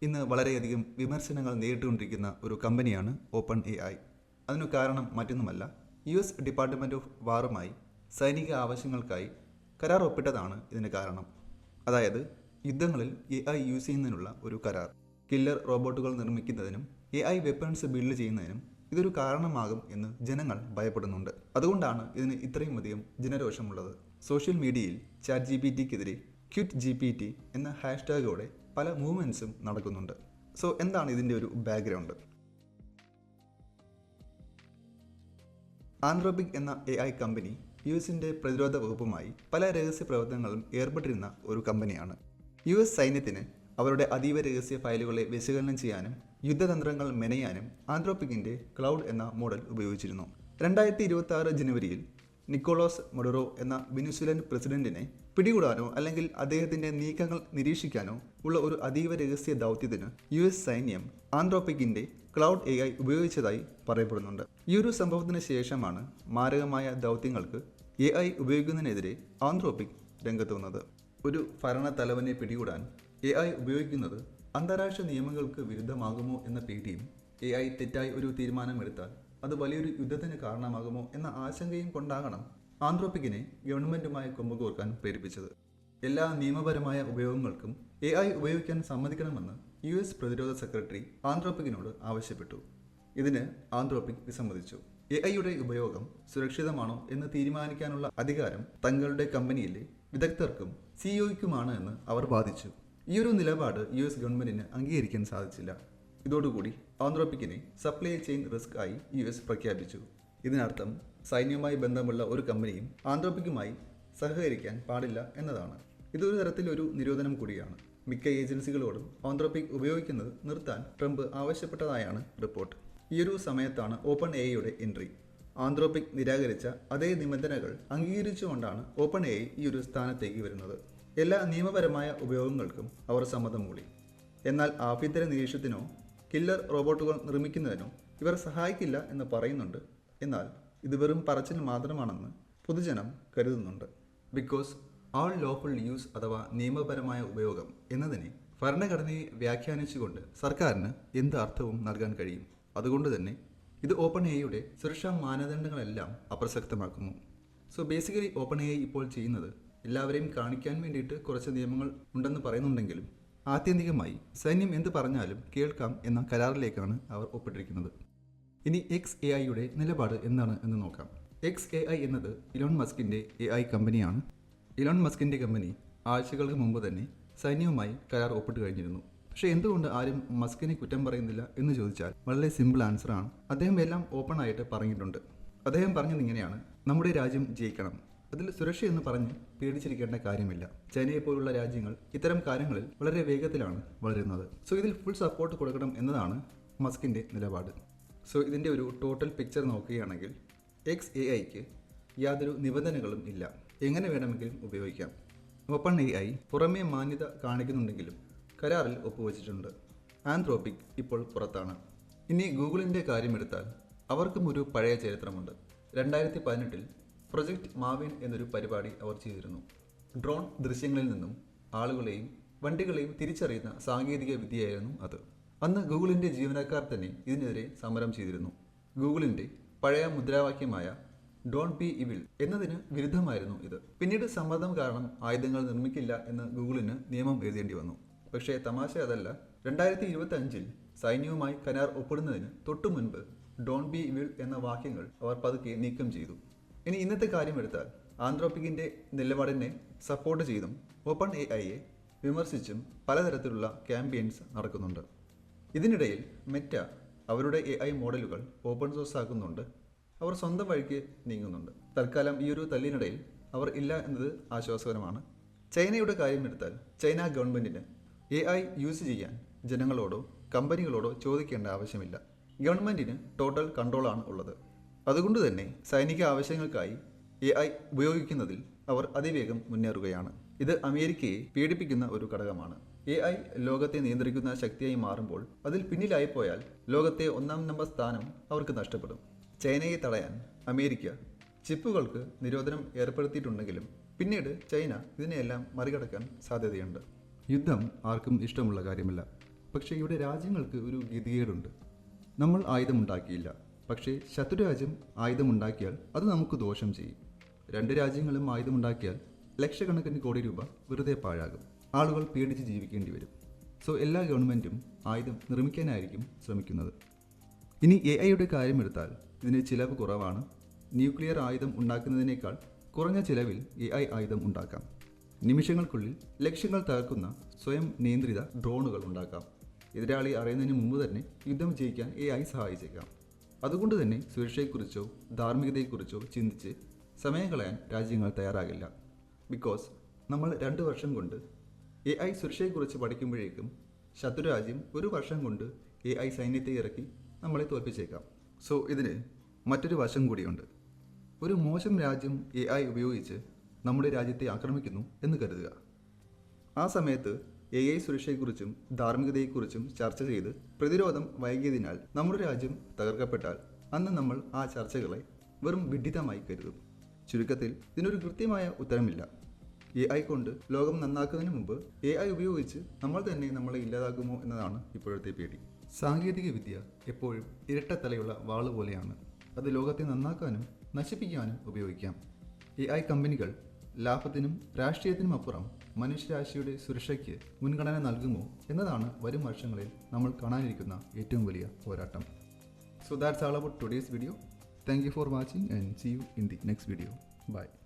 ഇന്ന് വളരെയധികം വിമർശനങ്ങൾ നേരിട്ടുകൊണ്ടിരിക്കുന്ന ഒരു കമ്പനിയാണ് ഓപ്പൺ എ ഐ. അതിനു കാരണം മറ്റൊന്നുമല്ല, US ഡിപ്പാർട്ട്മെൻറ്റ് ഓഫ് വാറുമായി സൈനിക ആവശ്യങ്ങൾക്കായി കരാർ ഒപ്പിട്ടതാണ് ഇതിന് കാരണം. അതായത് യുദ്ധങ്ങളിൽ AI യൂസ് ചെയ്യുന്നതിനുള്ള ഒരു കരാർ. കില്ലർ റോബോട്ടുകൾ നിർമ്മിക്കുന്നതിനും AI വെപ്പൺസ് ബിൽഡ് ചെയ്യുന്നതിനും ഇതൊരു കാരണമാകും എന്ന് ജനങ്ങൾ ഭയപ്പെടുന്നുണ്ട്. അതുകൊണ്ടാണ് ഇതിന് ഇത്രയും അധികം ജനരോഷമുള്ളത്. സോഷ്യൽ മീഡിയയിൽ ChatGPTക്കെതിരെ ക്വിറ്റ് GPT എന്ന ഹാഷ്ടാഗോടെ പല മൂവ്മെൻറ്റ്സും നടക്കുന്നുണ്ട്. സോ എന്താണ് ഇതിൻ്റെ ഒരു ബാക്ക്ഗ്രൗണ്ട്? ആന്ത്രോപിക് എന്ന AI കമ്പനി US പ്രതിരോധ വകുപ്പുമായി പല രഹസ്യ പ്രവർത്തനങ്ങളും ഏർപ്പെട്ടിരുന്ന ഒരു കമ്പനിയാണ്. US സൈന്യത്തിന് അവരുടെ അതീവ രഹസ്യ ഫയലുകളെ വിശകലനം ചെയ്യാനും യുദ്ധതന്ത്രങ്ങൾ മെനയാനും ആന്ത്രോപിക്കിൻ്റെ ക്ലൗഡ് എന്ന മോഡൽ ഉപയോഗിച്ചിരുന്നു. 2026 ജനുവരിയിൽ നിക്കോളാസ് മഡുറോ എന്ന വെനിസ്വേലൻ പ്രസിഡന്റിനെ പിടികൂടാനോ അല്ലെങ്കിൽ അദ്ദേഹത്തിന്റെ നീക്കങ്ങൾ നിരീക്ഷിക്കാനോ ഉള്ള ഒരു അതീവ രഹസ്യ ദൗത്യത്തിന് US സൈന്യം ആന്ത്രോപിക്കിന്റെ ക്ലൗഡ് AI ഉപയോഗിച്ചതായി പറയപ്പെടുന്നുണ്ട്. ഈ ഒരു സംഭവത്തിന് ശേഷമാണ് മാരകമായ ദൗത്യങ്ങൾക്ക് AI ഉപയോഗിക്കുന്നതിനെതിരെ ആന്ത്രോപിക് രംഗത്ത് വന്നത്. ഒരു ഭരണ തലവനെ പിടികൂടാൻ AI ഉപയോഗിക്കുന്നത് അന്താരാഷ്ട്ര നിയമങ്ങൾക്ക് വിരുദ്ധമാകുമോ എന്ന പേടിയും AI തെറ്റായി ഒരു തീരുമാനമെടുത്താൽ അത് വലിയൊരു യുദ്ധത്തിന് കാരണമാകുമോ എന്ന ആശങ്കയും കൊണ്ടാകണം ആന്ത്രോപിക്കിനെ ഗവൺമെൻറ്റുമായി കൊമ്പുകോർക്കാൻ പ്രേരിപ്പിച്ചത്. എല്ലാ നിയമപരമായ ഉപയോഗങ്ങൾക്കും AI ഉപയോഗിക്കാൻ സമ്മതിക്കണമെന്ന് US പ്രതിരോധ സെക്രട്ടറി ആന്ത്രോപിക്കിനോട് ആവശ്യപ്പെട്ടു. ഇതിന് ആന്ത്രോപിക് വിസമ്മതിച്ചു. AI ഉപയോഗം സുരക്ഷിതമാണോ എന്ന് തീരുമാനിക്കാനുള്ള അധികാരം തങ്ങളുടെ കമ്പനിയിലെ വിദഗ്ധർക്കും CEOയ്ക്കുമാണ് എന്ന് അവർ വാദിച്ചു. ഈ ഒരു നിലപാട് US ഗവൺമെൻറ്റിന് അംഗീകരിക്കാൻ സാധിച്ചില്ല. ഇതോടുകൂടി ആന്ത്രോപിക്കിനെ സപ്ലൈ ചെയിൻ റിസ്ക് ആയി US പ്രഖ്യാപിച്ചു. ഇതിനർത്ഥം സൈന്യവുമായി ബന്ധമുള്ള ഒരു കമ്പനിയും ആന്ത്രോപിക്കുമായി സഹകരിക്കാൻ പാടില്ല എന്നതാണ്. ഇതൊരു തരത്തിലൊരു നിരോധനം കൂടിയാണ്. മിക്ക ഏജൻസികളോടും ആന്ത്രോപിക് ഉപയോഗിക്കുന്നത് നിർത്താൻ ട്രംപ് ആവശ്യപ്പെട്ടതായാണ് റിപ്പോർട്ട്. ഈയൊരു സമയത്താണ് ഓപ്പൺ AI എൻട്രി. ആന്ത്രോപിക് നിരാകരിച്ച അതേ നിബന്ധനകൾ അംഗീകരിച്ചുകൊണ്ടാണ് ഓപ്പൺ AI ഈ ഒരു സ്ഥാനത്തേക്ക് വരുന്നത്. എല്ലാ നിയമപരമായ ഉപയോഗങ്ങൾക്കും അവർ സമ്മതം മൂളി. എന്നാൽ ആഭ്യന്തര നിരീക്ഷണത്തിനോ കില്ലർ റോബോട്ടുകൾ നിർമ്മിക്കുന്നതിനോ ഇവർ സഹായിക്കില്ല എന്ന് പറയുന്നുണ്ട്. എന്നാൽ ഇത് വെറും പറച്ചിൽ മാത്രമാണെന്ന് പൊതുജനം കരുതുന്നുണ്ട്. ബിക്കോസ് ആൾ ലോഫുൾ യൂസ് അഥവാ നിയമപരമായ ഉപയോഗം എന്നതിനെ ഭരണഘടനയെ വ്യാഖ്യാനിച്ചുകൊണ്ട് സർക്കാരിന് എന്ത് അർത്ഥവും നൽകാൻ കഴിയും. അതുകൊണ്ട് തന്നെ ഇത് ഓപ്പൺ AI സുരക്ഷാ മാനദണ്ഡങ്ങളെല്ലാം അപ്രസക്തമാക്കുന്നു. സോ ബേസിക്കലി ഓപ്പൺ AI ഇപ്പോൾ ചെയ്യുന്നത് എല്ലാവരെയും കാണിക്കാൻ വേണ്ടിയിട്ട് കുറച്ച് നിയമങ്ങൾ ഉണ്ടെന്ന് പറയുന്നുണ്ടെങ്കിലും ആത്യന്തികമായി സൈന്യം എന്ത് പറഞ്ഞാലും കേൾക്കാം എന്ന കരാറിലേക്കാണ് അവർ ഒപ്പിട്ടിരിക്കുന്നത്. ഇനി XAI നിലപാട് എന്താണ് എന്ന് നോക്കാം. XAI എന്നത് ഇലോൺ മസ്കിൻ്റെ AI കമ്പനിയാണ്. ഇലോൺ മസ്കിൻ്റെ കമ്പനി ആഴ്ചകൾക്ക് മുമ്പ് തന്നെ സൈന്യവുമായി കരാർ ഒപ്പിട്ട് കഴിഞ്ഞിരുന്നു. പക്ഷേ എന്തുകൊണ്ട് ആരും മസ്കിനെ കുറ്റം പറയുന്നില്ല എന്ന് ചോദിച്ചാൽ വളരെ സിമ്പിൾ ആൻസറാണ്. അദ്ദേഹം എല്ലാം ഓപ്പൺ ആയിട്ട് പറഞ്ഞിട്ടുണ്ട്. അദ്ദേഹം പറഞ്ഞത് ഇങ്ങനെയാണ്: നമ്മുടെ രാജ്യം ജയിക്കണം, അതിൽ സുരക്ഷയെന്ന് പറഞ്ഞ് പേടിച്ചിരിക്കേണ്ട കാര്യമില്ല. ചൈനയെ പോലുള്ള രാജ്യങ്ങൾ ഇത്തരം കാര്യങ്ങളിൽ വളരെ വേഗത്തിലാണ് വളരുന്നത്. സോ ഇതിൽ ഫുൾ സപ്പോർട്ട് കൊടുക്കണം എന്നതാണ് മസ്കിൻ്റെ നിലപാട്. സോ ഇതിൻ്റെ ഒരു ടോട്ടൽ പിക്ചർ നോക്കുകയാണെങ്കിൽ XAIക്ക് യാതൊരു നിബന്ധനകളും ഇല്ല, എങ്ങനെ വേണമെങ്കിലും ഉപയോഗിക്കാം. ഓപ്പൺ AI പുറമേ മാന്യത കാണിക്കുന്നുണ്ടെങ്കിലും കരാറിൽ ഒപ്പുവച്ചിട്ടുണ്ട്. ആന്ത്രോപിക് ഇപ്പോൾ പുറത്താണ്. ഇനി ഗൂഗിളിൻ്റെ കാര്യമെടുത്താൽ അവർക്കും ഒരു പഴയ ചരിത്രമുണ്ട്. 2018 പ്രൊജക്റ്റ് മാവിൻ എന്നൊരു പരിപാടി അവർ ചെയ്തിരുന്നു. ഡ്രോൺ ദൃശ്യങ്ങളിൽ നിന്നും ആളുകളെയും വണ്ടികളെയും തിരിച്ചറിയുന്ന സാങ്കേതിക വിദ്യയായിരുന്നു അത്. അന്ന് ഗൂഗിളിൻ്റെ ജീവനക്കാർ തന്നെ ഇതിനെതിരെ സമരം ചെയ്തിരുന്നു. ഗൂഗിളിൻ്റെ പഴയ മുദ്രാവാക്യമായ ഡോണ്ട് ബി ഇവിൾ എന്നതിന് വിരുദ്ധമായിരുന്നു ഇത്. പിന്നീട് സമ്മർദ്ദം കാരണം ആയുധങ്ങൾ നിർമ്മിക്കില്ല എന്ന് ഗൂഗിളിന് നിയമം എഴുതേണ്ടി വന്നു. പക്ഷേ തമാശ അതല്ല, 2025 സൈന്യവുമായി കരാർ ഒപ്പിടുന്നതിന് തൊട്ടു മുൻപ് ഡോണ്ട് ബി ഇവിൾ എന്ന വാക്യങ്ങൾ അവർ പതുക്കെ നീക്കം ചെയ്തു. ഇനി ഇന്നത്തെ കാര്യമെടുത്താൽ ആന്ത്രോപിക്കിൻ്റെ നിലപാടിനെ സപ്പോർട്ട് ചെയ്തും ഓപ്പൺ AIയെ വിമർശിച്ചും പലതരത്തിലുള്ള ക്യാമ്പയിൻസ് നടക്കുന്നുണ്ട്. ഇതിനിടയിൽ മെറ്റ അവരുടെ AI മോഡലുകൾ ഓപ്പൺ സോഴ്സ് ആക്കുന്നുണ്ട്. അവർ സ്വന്തം വഴിക്ക് നീങ്ങുന്നുണ്ട്. തൽക്കാലം ഈ ഒരു തല്ലിനിടയിൽ അവർ ഇല്ല എന്നത് ആശ്വാസകരമാണ്. ചൈനയുടെ കാര്യമെടുത്താൽ ചൈന ഗവൺമെൻറ്റിന് AI യൂസ് ചെയ്യാൻ ജനങ്ങളോടോ കമ്പനികളോടോ ചോദിക്കേണ്ട ആവശ്യമില്ല. ഗവൺമെൻറ്റിന് ടോട്ടൽ കൺട്രോളാണ് ഉള്ളത്. അതുകൊണ്ട് തന്നെ സൈനിക ആവശ്യങ്ങൾക്കായി AI ഉപയോഗിക്കുന്നതിൽ അവർ അതിവേഗം മുന്നേറുകയാണ്. ഇത് അമേരിക്കയെ പീഡിപ്പിക്കുന്ന ഒരു ഘടകമാണ്. AI ലോകത്തെ നിയന്ത്രിക്കുന്ന ശക്തിയായി മാറുമ്പോൾ അതിൽ പിന്നിലായിപ്പോയാൽ ലോകത്തെ 1-ാം നമ്പർ സ്ഥാനം അവർക്ക് നഷ്ടപ്പെടും. ചൈനയെ തടയാൻ അമേരിക്ക ചിപ്പുകൾക്ക് നിരോധനം ഏർപ്പെടുത്തിയിട്ടുണ്ടെങ്കിലും പിന്നീട് ചൈന ഇതിനെയെല്ലാം മറികടക്കാൻ സാധ്യതയുണ്ട്. യുദ്ധം ആർക്കും ഇഷ്ടമുള്ള കാര്യമല്ല. പക്ഷേ ഇവിടെ രാജ്യങ്ങൾക്ക് ഒരു ഗതികേടുണ്ട്. നമ്മൾ ആയുധമുണ്ടാക്കിയില്ല, പക്ഷേ ശത്രുരാജ്യം ആയുധമുണ്ടാക്കിയാൽ അത് നമുക്ക് ദോഷം ചെയ്യും. രണ്ട് രാജ്യങ്ങളും ആയുധമുണ്ടാക്കിയാൽ ലക്ഷക്കണക്കിന് കോടി രൂപ വെറുതെ പാഴാകും. ആളുകൾ പേടിച്ച് ജീവിക്കേണ്ടി വരും. സോ എല്ലാ ഗവൺമെൻറ്റും ആയുധം നിർമ്മിക്കാനായിരിക്കും ശ്രമിക്കുന്നത്. ഇനി AI കാര്യമെടുത്താൽ ഇതിന് ചിലവ് കുറവാണ്. ന്യൂക്ലിയർ ആയുധം ഉണ്ടാക്കുന്നതിനേക്കാൾ കുറഞ്ഞ ചിലവിൽ AI ആയുധം ഉണ്ടാക്കാം. നിമിഷങ്ങൾക്കുള്ളിൽ ലക്ഷ്യങ്ങൾ തകർക്കുന്ന സ്വയം നിയന്ത്രിത ഡ്രോണുകൾ ഉണ്ടാക്കാം. എതിരാളി അറിയുന്നതിന് മുമ്പ് തന്നെ യുദ്ധം ജയിക്കാൻ AI സഹായിച്ചേക്കാം. അതുകൊണ്ട് തന്നെ സുരക്ഷയെക്കുറിച്ചോ ധാർമ്മികതയെക്കുറിച്ചോ ചിന്തിച്ച് സമയം കളയാൻ രാജ്യങ്ങൾ തയ്യാറാകില്ല. ബിക്കോസ് നമ്മൾ 2 വർഷം കൊണ്ട് AI സുരക്ഷയെക്കുറിച്ച് പഠിക്കുമ്പോഴേക്കും ശത്രുരാജ്യം 1 വർഷം കൊണ്ട് AI സൈന്യത്തെ ഇറക്കി നമ്മളെ തോൽപ്പിച്ചേക്കാം. സോ ഇതിന് മറ്റൊരു വശം കൂടിയുണ്ട്. ഒരു മോശം രാജ്യം AI ഉപയോഗിച്ച് നമ്മുടെ രാജ്യത്തെ ആക്രമിക്കുന്നു എന്ന് കരുതുക. ആ സമയത്ത് AI സുരക്ഷയെക്കുറിച്ചും ധാർമ്മികതയെക്കുറിച്ചും ചർച്ച ചെയ്ത് പ്രതിരോധം വൈകിയതിനാൽ നമ്മുടെ രാജ്യം തകർക്കപ്പെട്ടാൽ അന്ന് നമ്മൾ ആ ചർച്ചകളെ വെറും വിഡ്ഢിതമായി കരുതും. ചുരുക്കത്തിൽ ഇതിനൊരു കൃത്യമായ ഉത്തരമില്ല. AI കൊണ്ട് ലോകം നന്നാക്കുന്നതിന് മുമ്പ് AI ഉപയോഗിച്ച് നമ്മൾ തന്നെ നമ്മളെ ഇല്ലാതാക്കുമോ എന്നതാണ് ഇപ്പോഴത്തെ പേടി. സാങ്കേതിക വിദ്യ എപ്പോഴും ഇരട്ടത്തലയുള്ള വാള് പോലെയാണ്. അത് ലോകത്തെ നന്നാക്കാനും നശിപ്പിക്കാനും ഉപയോഗിക്കാം. AI കമ്പനികൾ ലാഭത്തിനും രാഷ്ട്രീയത്തിനും അപ്പുറം മനുഷ്യരാശിയുടെ സുരക്ഷയ്ക്ക് മുൻഗണന നൽകുമോ എന്നതാണ് വരും വർഷങ്ങളിൽ നമ്മൾ കാണാനിരിക്കുന്ന ഏറ്റവും വലിയ പോരാട്ടം. So that's all about today's video. Thank you for watching and see you in the next video. Bye.